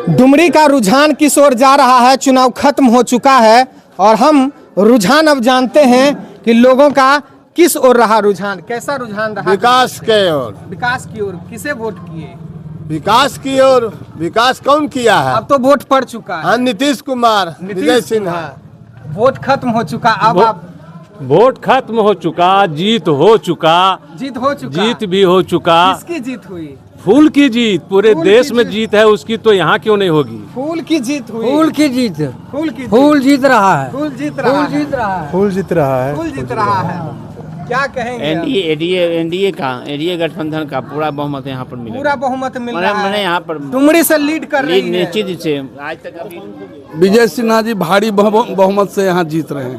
डुमरी का रुझान किस ओर जा रहा है? चुनाव खत्म हो चुका है और हम रुझान अब जानते हैं कि लोगों का किस ओर रहा रुझान। कैसा रुझान रहा? विकास के ओर। विकास की ओर। किसे वोट किए? विकास की ओर। विकास कौन किया है? अब तो वोट पड़ चुका है। हाँ, नीतीश कुमार, विजय सिन्हा। वोट खत्म हो चुका, अब आप वोट खत्म हो चुका, जीत हो चुका, जीत भी हो चुका। किसकी जीत हुई? फूल की जीत, पूरे देश में जीत है उसकी, तो यहाँ क्यों नहीं होगी? फूल की जीत हुई। फूल की जीत। फूल जीत रहा है। फूल जीत रहा है। फूल जीत रहा है। फूल जीत रहा है। क्या कहेंगे? एनडीए गठबंधन का पूरा बहुमत यहाँ पर मिलेगा। पूरा बहुमत मिल रहा है। मैंने यहाँ पर डुमरी से लीड कर रही है। निश्चित से आज तक अभी विजय सिन्हा जी भारी बहुमत से यहाँ जीत रहे हैं।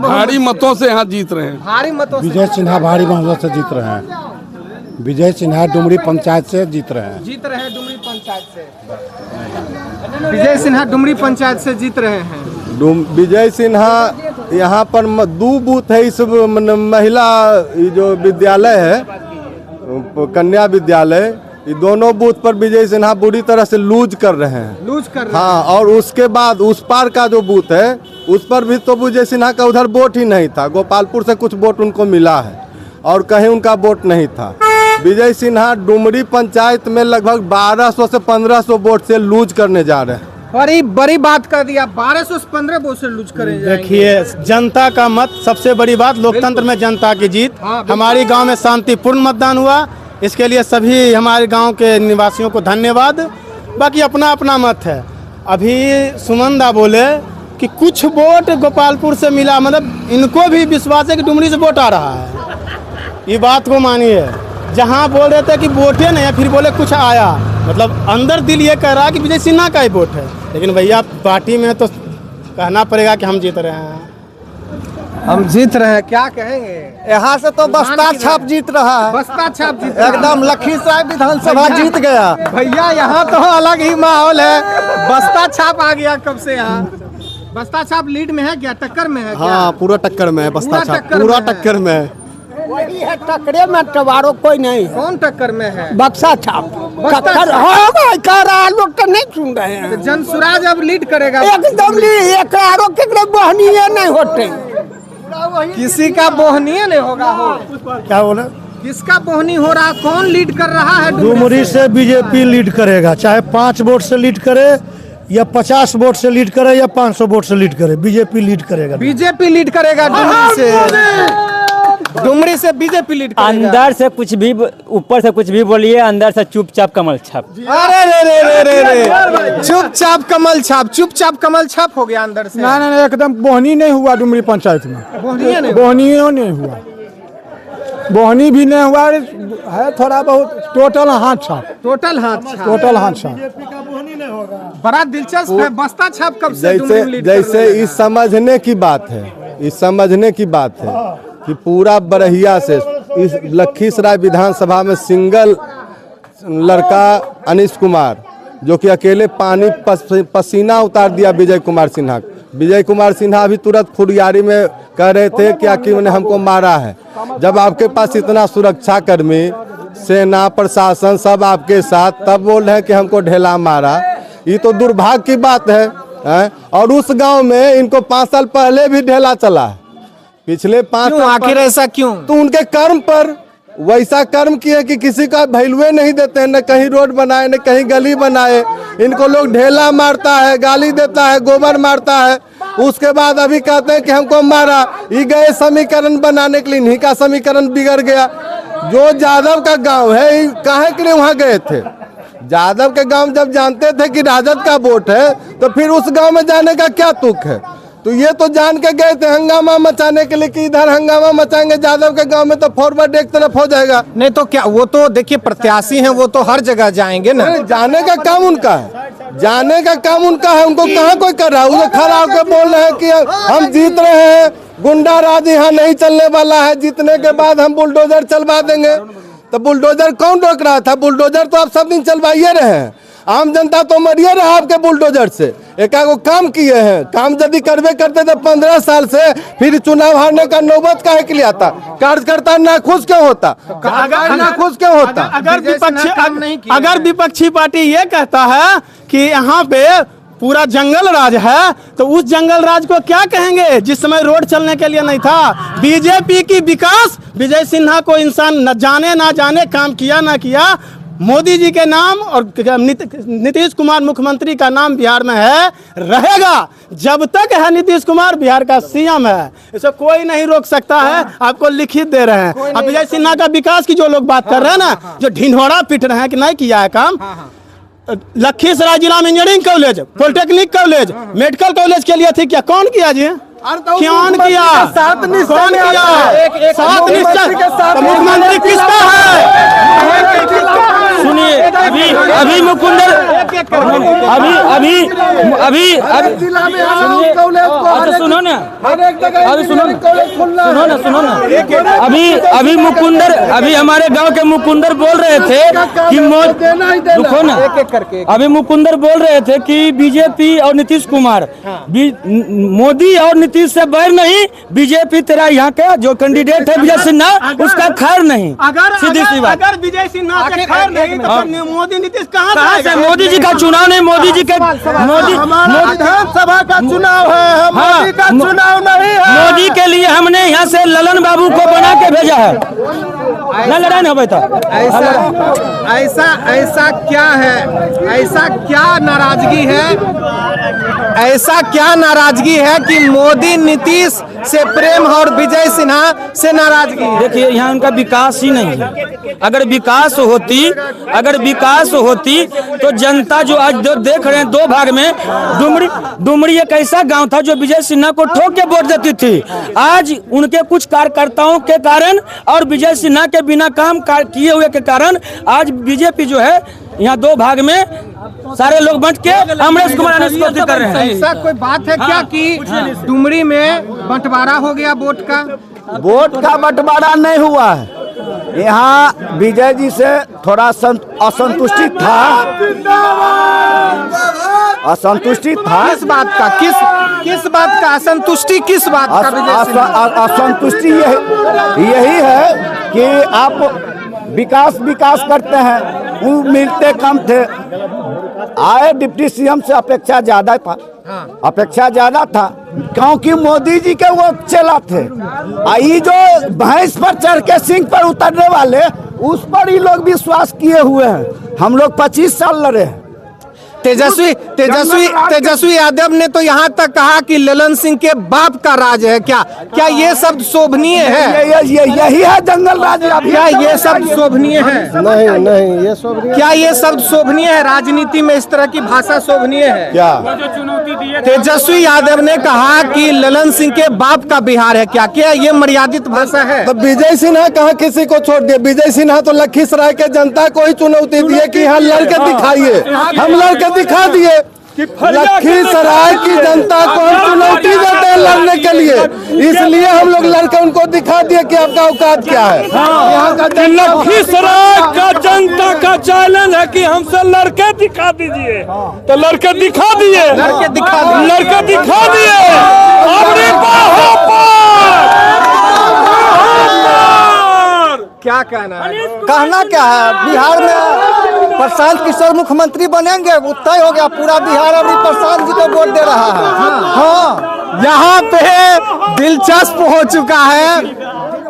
भारी मतों से यहाँ जीत रहे हैं। भारी मतों से। विजय सिन्हा भारी बहुमत से जीत रहे हैं। विजय सिन्हा डुमरी पंचायत से जीत रहे हैं। डुमरी पंचायत से। विजय सिन्हा डुमरी पंचायत से जीत रहे हैं। विजय सिन्हा यहाँ पर 2 बूथ है। इस महिला जो विद्यालय है, कन्या विद्यालय, ये दोनों बूथ पर विजय सिन्हा बुरी तरह से लूज कर रहे हैं। हाँ, और उसके बाद उस पार का जो बूथ है उस पर भी तो विजय सिन्हा का उधर वोट ही नहीं था। गोपालपुर से कुछ वोट उनको मिला है और कहीं उनका वोट नहीं था। विजय सिन्हा डुमरी पंचायत में लगभग 1200 से 1500 वोट से लूज करने जा रहे हैं। बड़ी बात कर दिया। 1200 से 15 वोट से लूज करेंगे। देखिए, जनता का मत सबसे बड़ी बात। लोकतंत्र में जनता की जीत। हमारी गांव में शांतिपूर्ण मतदान हुआ, इसके लिए सभी हमारे गांव के निवासियों को धन्यवाद। बाकी अपना अपना मत है। अभी सुमन बोले कि कुछ वोट गोपालपुर से मिला, मतलब इनको भी विश्वास है कि डुमरी से वोट आ रहा है। ये बात को मानिए। जहाँ बोल रहे थे कि वोटे नहीं है, फिर बोले कुछ आया, मतलब अंदर दिल ये कह रहा है कि विजय सिन्हा का ही वोट है। लेकिन भैया पार्टी में तो कहना पड़ेगा कि हम जीत रहे हैं। हम जीत रहे हैं। क्या कहेंगे? यहाँ से तो बस्ता छाप जीत रहा है। बस्ता छाप जीत एकदम लखीसराय विधानसभा जीत गया। भैया यहाँ तो अलग ही माहौल है। बस्ता छाप आ गया कब से यहाँ। बस्ता छाप लीड में है क्या? टक्कर में है क्या? हाँ, पूरा टक्कर में है। बस्ता छाप पूरा टक्कर में है। वही है टक्करे में, टवारो कोई नहीं। कौन टक्कर में है? बक्सा छाप। लोग तो नहीं सुन रहे हैं। जनसुराज अब लीड करेगा। एकदम बहनीय नहीं होते। किसी का बोहनीय नहीं होगा। क्या बोले? किसका बोहनी हो रहा? कौन लीड कर रहा है? डुमरी से बीजेपी लीड करेगा, चाहे 5 वोट से लीड करे या 50 वोट से लीड करे या 500 वोट से लीड करे, बीजेपी लीड करेगा। बीजेपी लीड करेगा डुमरी से। डुमरी से बीजेपी लीड करेगा। अंदर से कुछ भी, ऊपर से कुछ भी बोलिए, अंदर से चुपचाप कमल छाप। अरे रे चुपचाप कमल छाप। चुपचाप कमल छाप हो गया अंदर से। नहीं, एकदम बोहनी नहीं हुआ डुमरी पंचायत में। बोहनी नहीं हुआ। बोहनी भी नहीं हुआ है, थोड़ा बहुत टोटल हाथ छाप। टोटल हाथ छाप। बड़ा दिलचस्प है। बस्ता छाप कब से डुमरी लीड कर रहा है? जैसे इस समझने की बात है, इस समझने की बात है कि पूरा बरहिया से इस लखीसराय विधानसभा में सिंगल लड़का अनिश कुमार, जो कि अकेले पानी पसीना उतार दिया विजय कुमार सिन्हा। विजय कुमार सिन्हा अभी तुरंत फुरियारी में कह रहे थे कि उन्होंने हमको मारा है। जब आपके पास इतना सुरक्षा कर्मी, सेना, प्रशासन सब आपके साथ, तब बोल रहे हैं कि हमको ढेला मारा। ये तो दुर्भाग्य की बात है। और उस गांव में इनको 5 साल पहले भी ढेला चला है। पिछले 5 साल आखिर ऐसा क्यों? तो उनके कर्म पर वैसा कर्म किए कि किसी का वैल्यू नहीं देते हैं, न कहीं रोड बनाए न कहीं गली बनाए। इनको लोग ढेला मारता है, गाली देता है, गोबर मारता है। उसके बाद अभी कहते हैं कि हमको मारा। ये गए समीकरण बनाने के लिए, इन्हीं का समीकरण बिगड़ गया। जो यादव का गांव है, काहे के लिए वहाँ गए थे? यादव के गांव जब जानते थे कि राजद का वोट है, तो फिर उस गांव में जाने का क्या तुक है? तो ये तो जान के गए थे हंगामा मचाने के लिए कि इधर हंगामा मचाएंगे यादव के गांव में तो फॉरवर्ड एक तरफ हो जाएगा। नहीं तो क्या, वो तो देखिए प्रत्याशी हैं, वो तो हर जगह जाएंगे ना। जाने का काम उनका है, जाने का काम उनका है। उनको कहाँ कोई कर रहा है? वो खड़ा होकर बोल रहे हैं कि हम जीत रहे हैं, गुंडा राज यहाँ नहीं चलने वाला है, जीतने के बाद हम बुलडोजर चलवा देंगे। तो बुलडोजर कौन रोक रहा था? बुलडोजर तो आप सब दिन चलवाइए रहे हैं। आम जनता तो मरिए रहा आपके बुलडोजर से। एकागो काम किए हैं, काम यदि करवे करते तो 15 साल से फिर चुनाव हारने का नौबत काहे के लिए आता? कार्यकर्ता नाखुश क्यों होता? नाखुश क्यों होता? अगर विपक्षी पार्टी ये कहता है कि यहाँ पे पूरा जंगल राज है, तो उस जंगल राज को क्या कहेंगे जिस समय रोड चलने के लिए नहीं था? बीजेपी की विकास, विजय सिन्हा को इंसान न जाने ना जाने, काम किया ना किया, मोदी जी के नाम और नीतीश कुमार मुख्यमंत्री का नाम बिहार में है, रहेगा जब तक है नीतीश कुमार बिहार का सीएम है, इसे कोई नहीं रोक सकता है। आपको लिखित दे रहे हैं। अब विजय सिन्हा का विकास की जो लोग बात कर रहे हैं ना, जो ढिंढोरा पीट रहे हैं कि नहीं किया है काम, लखीसराय जिला में engineering college, polytechnic college, medical college के लिए थी क्या? कौन किया जी? कौन किया? सात निश्चय कौन किया? सात निश्चय मुख्यमंत्री किसका है? सुनिए, अभी मुकुंदर अभी सुनो ना, अभी मुकुंदर, अभी हमारे गांव के मुकुंदर बोल रहे थे कि रुको ना, अभी मुकुंदर बोल रहे थे कि बीजेपी और नीतीश कुमार, मोदी और नीतीश से बैर नहीं, बीजेपी तेरा यहाँ का जो कैंडिडेट है विजय सिन्हा, उसका खैर नहीं। सीधी सी बात। अगर विजय सिन्हा से खैर नहीं तो मोदी नीतीश कहाँ से? मोदी जी का चुनाव नहीं, मोदी जी के विधानसभा का चुनाव है, मोदी का चुनाव नहीं है। मोदी के लिए हमने यहाँ से ललन बाबू को बना के भेजा है, न लड़ाई न बैठा। ऐसा क्या है? ऐसा क्या नाराजगी है? ऐसा क्या नाराजगी है कि मोदी नीतीश से प्रेम और विजय सिन्हा से नाराजगी? देखिए, यहाँ उनका विकास ही नहीं है। अगर विकास होती तो जनता जो आज देख रहे हैं 2 भाग में, डुमरी एक ऐसा गांव था जो विजय सिन्हा को ठोक के वोट देती थी। आज उनके कुछ कार्यकर्ताओं के कारण और विजय सिन्हा के बिना काम किए हुए के कारण आज बीजेपी जो है यहाँ 2 भाग में सारे लोग बंट के अमरेश कुमार कर रहे हैं। ऐसा कोई बात है क्या कि डुमरी में बंटवारा हो गया वोट का? वोट का बंटवारा नहीं हुआ है। यहाँ विजय जी से थोड़ा असंतुष्टि था। किस बात का? किस बात का असंतुष्टि? किस बात का? असंतुष्टि यही है कि आप विकास करते हैं, वो मिलते कम थे। आए डिप्टी सीएम से अपेक्षा ज्यादा था, क्योंकि मोदी जी के वो चला थे। आई जो भैंस पर चढ़ के सिंह पर उतरने वाले, उस पर ही लोग विश्वास किए हुए हैं। हम लोग 25 साल लड़े हैं। तेजस्वी यादव ने तो यहाँ तक कहा कि ललन सिंह के बाप का राज है। क्या ये शब्द शोभनीय है? यही है जंगल राज। क्या ये शब्द शोभनीय है? नहीं, ये शोभनीय। क्या ये शब्द शोभनीय है? राजनीति में इस तरह की भाषा शोभनीय है क्या? तेजस्वी यादव ने कहा कि ललन सिंह के बाप का बिहार है। क्या ये मर्यादित भाषा है? तो विजय सिन्हा कहाँ किसी को छोड़ दिए? विजय सिन्हा तो लखीसराय के जनता को ही चुनौती दिए कि यहाँ लड़के दिखाइए। हम लड़के दिखा दिए। लखीसराय की जनता को हम चुनौती देते हैं लड़ने के लिए, इसलिए हम लोग लड़के उनको दिखा दिए कि आपका औकात क्या है। यहाँ का लखीसराय का जनता का चैलेंज है कि हमसे लड़के दिखा दीजिए, तो लड़के दिखा दिए। क्या कहना है? कहना क्या है? बिहार में प्रशांत किशोर मुख्यमंत्री बनेंगे, वो तय हो गया। पूरा बिहार अभी प्रशांत जी को वोट दे रहा है। हाँ, यहाँ पे दिलचस्प हो चुका है।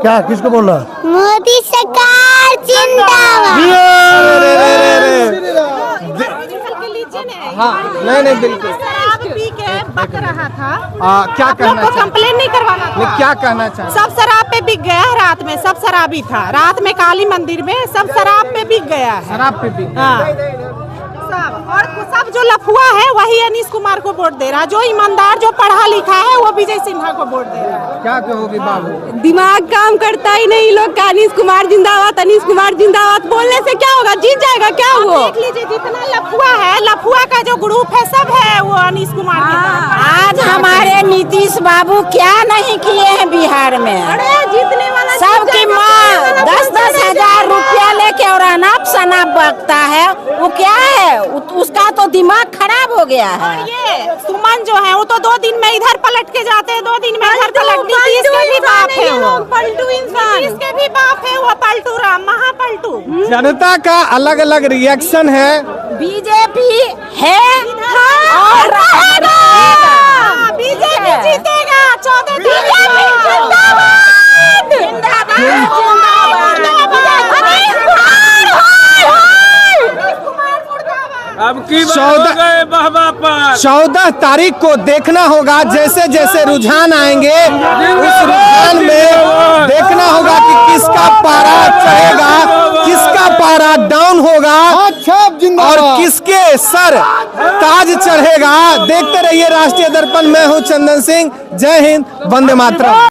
क्या किसको बोल रहा है? मोदी सरकार जिंदाबाद। हाँ, नहीं बिल्कुल। शराब पी के बक रहा था। क्या कहना आपको कंप्लेन नहीं करवाना था? क्या कहना चाहिए? सब शराब पे बिक गया है। रात में सब शराबी था। रात में काली मंदिर में सब शराब पे बिक गया है। शराब पे बिक सब, और सब जो लफुआ है वही अनीश कुमार को वोट दे रहा है। जो ईमानदार, जो पढ़ा लिखा है, वो विजय सिन्हा को वोट दे रहा है। क्या कहोगे बाबू? दिमाग काम करता ही नहीं लोग का। अनीश कुमार जिंदाबाद, अनीश कुमार जिंदाबाद बोलने से क्या होगा? जीत जाएगा क्या वो? देख लीजिए जितना लफुआ है, लफुआ का जो ग्रुप है सब है वो अनीश कुमार की तरफ। आज हमारे नीतीश बाबू क्या नहीं किए हैं बिहार में? जीतने वाला सबकी माँ 10-10 हजार रुपया लेके के और अनाप शनाप बकता है, वो क्या है? उसका तो दिमाग खराब हो गया है। ये सुमन जो है वो तो 2 दिन में इधर पलट के जाते हैं, 2 दिन में इधर पलट। नीतीश के भी बाप है वो, पलटू इंसान। नीतीश के भी बाप है वो, पलटू राम, महापलटू। जनता का अलग अलग रिएक्शन है। बीजेपी है और बीजेपी जीतेगा 14 अब की 14 तारीख को देखना होगा, जैसे जैसे रुझान आएंगे उस रुझान में देखना होगा कि किसका पारा चढ़ेगा, किसका पारा डाउन होगा और किसके सर ताज चढ़ेगा। देखते रहिए राष्ट्रीय दर्पण। मैं हूं चंदन सिंह। जय हिंद, वंदे मातरम।